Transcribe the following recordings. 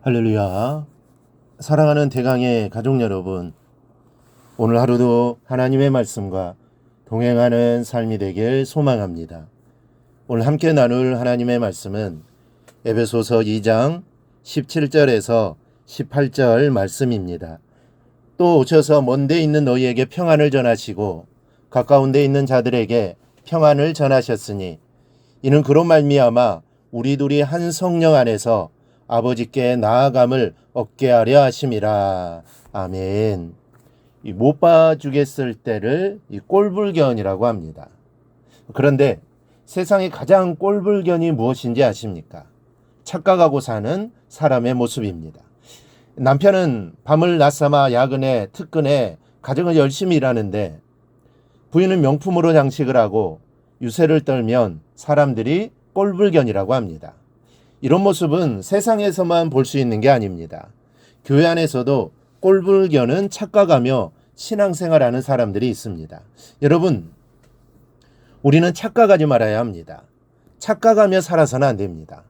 할렐루야. 사랑하는 대강의 가족 여러분, 오늘 하루도 하나님의 말씀과 동행하는 삶이 되길 소망합니다. 오늘 함께 나눌 하나님의 말씀은 에베소서 2장 17절에서 18절 말씀입니다. 또 오셔서 먼 데 있는 너희에게 평안을 전하시고 가까운 데 있는 자들에게 평안을 전하셨으니 이는 그로 말미암아 우리 둘이 한 성령 안에서 아버지께 나아감을 얻게 하려 하심이라. 아멘. 못 봐주겠을 때를 꼴불견이라고 합니다. 그런데 세상의 가장 꼴불견이 무엇인지 아십니까? 착각하고 사는 사람의 모습입니다. 남편은 밤을 낮삼아 야근에 특근에 가정을 열심히 일하는데 부인은 명품으로 장식을 하고 유세를 떨면 사람들이 꼴불견이라고 합니다. 이런 모습은 세상에서만 볼 수 있는 게 아닙니다. 교회 안에서도 꼴불견은 착각하며 신앙생활하는 사람들이 있습니다. 여러분, 우리는 착각하지 말아야 합니다. 착각하며 살아서는 안 됩니다.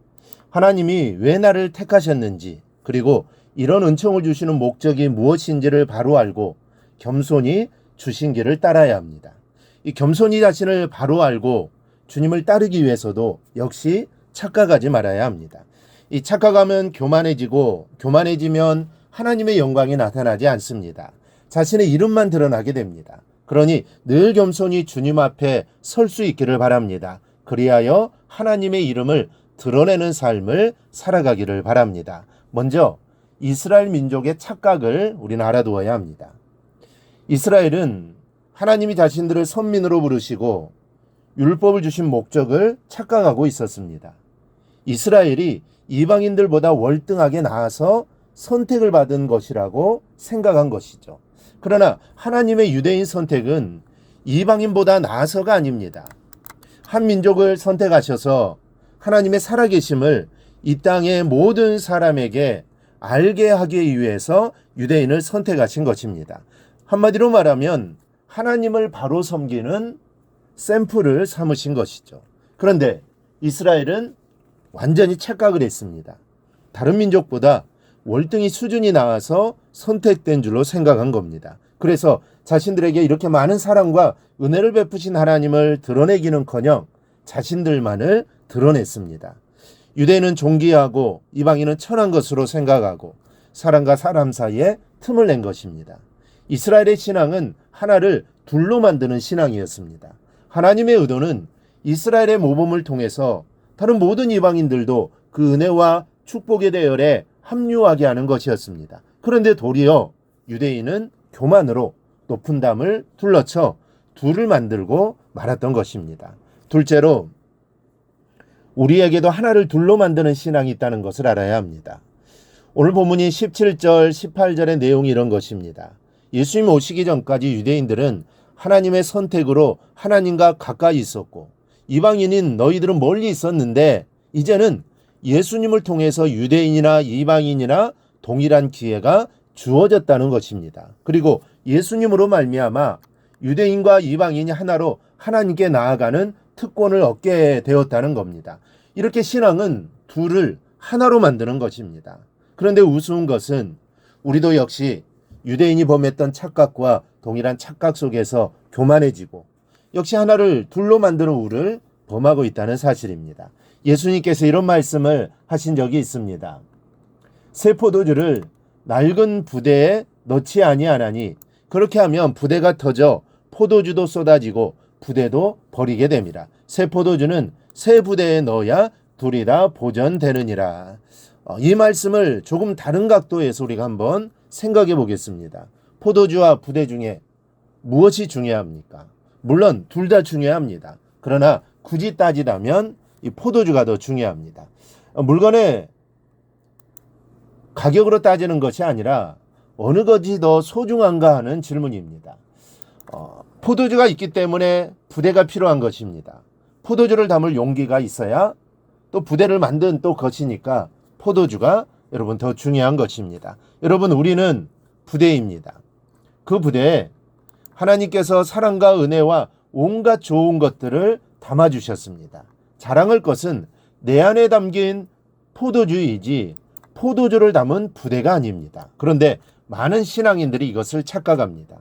하나님이 왜 나를 택하셨는지, 그리고 이런 은총을 주시는 목적이 무엇인지를 바로 알고 겸손히 주신 길을 따라야 합니다. 이 겸손히 자신을 바로 알고 주님을 따르기 위해서도 역시 착각하지 말아야 합니다. 이 착각하면 교만해지고 교만해지면 하나님의 영광이 나타나지 않습니다. 자신의 이름만 드러나게 됩니다. 그러니 늘 겸손히 주님 앞에 설 수 있기를 바랍니다. 그리하여 하나님의 이름을 드러내는 삶을 살아가기를 바랍니다. 먼저 이스라엘 민족의 착각을 우리는 알아두어야 합니다. 이스라엘은 하나님이 자신들을 선민으로 부르시고 율법을 주신 목적을 착각하고 있었습니다. 이스라엘이 이방인들보다 월등하게 나아서 선택을 받은 것이라고 생각한 것이죠. 그러나 하나님의 유대인 선택은 이방인보다 나아서가 아닙니다. 한 민족을 선택하셔서 하나님의 살아계심을 이 땅의 모든 사람에게 알게 하기 위해서 유대인을 선택하신 것입니다. 한마디로 말하면 하나님을 바로 섬기는 샘플을 삼으신 것이죠. 그런데 이스라엘은 완전히 착각을 했습니다. 다른 민족보다 월등히 수준이 나아서 선택된 줄로 생각한 겁니다. 그래서 자신들에게 이렇게 많은 사랑과 은혜를 베푸신 하나님을 드러내기는커녕 자신들만을 드러냈습니다. 유대인은 존귀하고 이방인은 천한 것으로 생각하고 사람과 사람 사이에 틈을 낸 것입니다. 이스라엘의 신앙은 하나를 둘로 만드는 신앙이었습니다. 하나님의 의도는 이스라엘의 모범을 통해서 다른 모든 이방인들도 그 은혜와 축복의 대열에 합류하게 하는 것이었습니다. 그런데 도리어 유대인은 교만으로 높은 담을 둘러쳐 둘을 만들고 말았던 것입니다. 둘째로 우리에게도 하나를 둘로 만드는 신앙이 있다는 것을 알아야 합니다. 오늘 본문이 17절, 18절의 내용이 이런 것입니다. 예수님 오시기 전까지 유대인들은 하나님의 선택으로 하나님과 가까이 있었고 이방인인 너희들은 멀리 있었는데 이제는 예수님을 통해서 유대인이나 이방인이나 동일한 기회가 주어졌다는 것입니다. 그리고 예수님으로 말미암아 유대인과 이방인이 하나로 하나님께 나아가는 특권을 얻게 되었다는 겁니다. 이렇게 신앙은 둘을 하나로 만드는 것입니다. 그런데 우스운 것은 우리도 역시 유대인이 범했던 착각과 동일한 착각 속에서 교만해지고 역시 하나를 둘로 만드는 우를 범하고 있다는 사실입니다. 예수님께서 이런 말씀을 하신 적이 있습니다. 새 포도주를 낡은 부대에 넣지 아니하나니 그렇게 하면 부대가 터져 포도주도 쏟아지고 부대도 버리게 됩니다. 새 포도주는 새 부대에 넣어야 둘이 다 보존되느니라. 이 말씀을 조금 다른 각도에서 우리가 한번 생각해 보겠습니다. 포도주와 부대 중에 무엇이 중요합니까? 물론 둘 다 중요합니다. 그러나 굳이 따지자면 이 포도주가 더 중요합니다. 물건의 가격으로 따지는 것이 아니라 어느 것이 더 소중한가 하는 질문입니다. 포도주가 있기 때문에 부대가 필요한 것입니다. 포도주를 담을 용기가 있어야 또 부대를 만든 또 것이니까 포도주가 여러분 더 중요한 것입니다. 여러분 우리는 부대입니다. 그 부대에 하나님께서 사랑과 은혜와 온갖 좋은 것들을 담아주셨습니다. 자랑할 것은 내 안에 담긴 포도주이지 포도주를 담은 부대가 아닙니다. 그런데 많은 신앙인들이 이것을 착각합니다.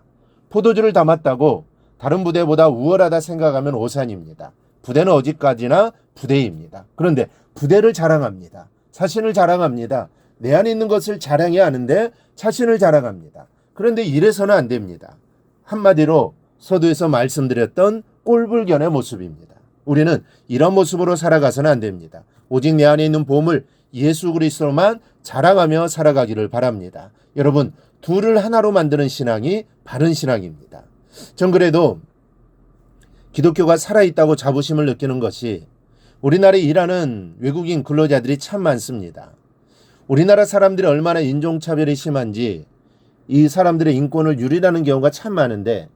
포도주를 담았다고 다른 부대보다 우월하다 생각하면 오산입니다. 부대는 어디까지나 부대입니다. 그런데 부대를 자랑합니다. 자신을 자랑합니다. 내 안에 있는 것을 자랑해야 하는데 자신을 자랑합니다. 그런데 이래서는 안 됩니다. 한마디로 서두에서 말씀드렸던 꼴불견의 모습입니다. 우리는 이런 모습으로 살아가서는 안 됩니다. 오직 내 안에 있는 보물 예수 그리스도만 자랑하며 살아가기를 바랍니다. 여러분, 둘을 하나로 만드는 신앙이 바른 신앙입니다. 전 그래도 기독교가 살아있다고 자부심을 느끼는 것이 우리나라에 일하는 외국인 근로자들이 참 많습니다. 우리나라 사람들이 얼마나 인종차별이 심한지 이 사람들의 인권을 유린하는 경우가 참 많은데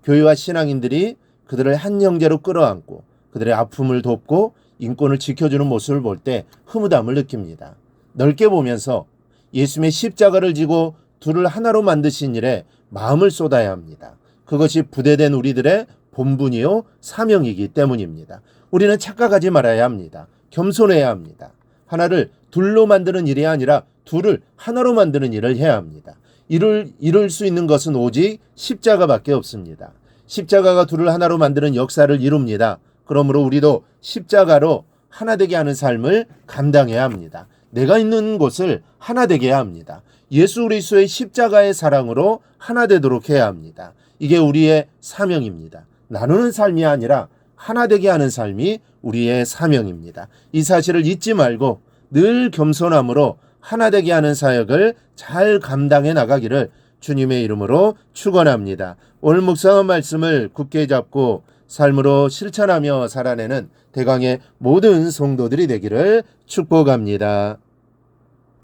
교회와 신앙인들이 그들을 한 형제로 끌어안고 그들의 아픔을 돕고 인권을 지켜주는 모습을 볼 때 흐뭇함을 느낍니다. 넓게 보면서 예수님의 십자가를 지고 둘을 하나로 만드신 일에 마음을 쏟아야 합니다. 그것이 부대된 우리들의 본분이요 사명이기 때문입니다. 우리는 착각하지 말아야 합니다. 겸손해야 합니다. 하나를 둘로 만드는 일이 아니라 둘을 하나로 만드는 일을 해야 합니다. 이룰 수 있는 것은 오직 십자가밖에 없습니다. 십자가가 둘을 하나로 만드는 역사를 이룹니다. 그러므로 우리도 십자가로 하나 되게 하는 삶을 감당해야 합니다. 내가 있는 곳을 하나 되게 해야 합니다. 예수 그리스도의 십자가의 사랑으로 하나 되도록 해야 합니다. 이게 우리의 사명입니다. 나누는 삶이 아니라 하나 되게 하는 삶이 우리의 사명입니다. 이 사실을 잊지 말고 늘 겸손함으로 하나 되게 하는 사역을 잘 감당해 나가기를 주님의 이름으로 축원합니다. 오늘 묵상한 말씀을 굳게 잡고 삶으로 실천하며 살아내는 대강의 모든 성도들이 되기를 축복합니다.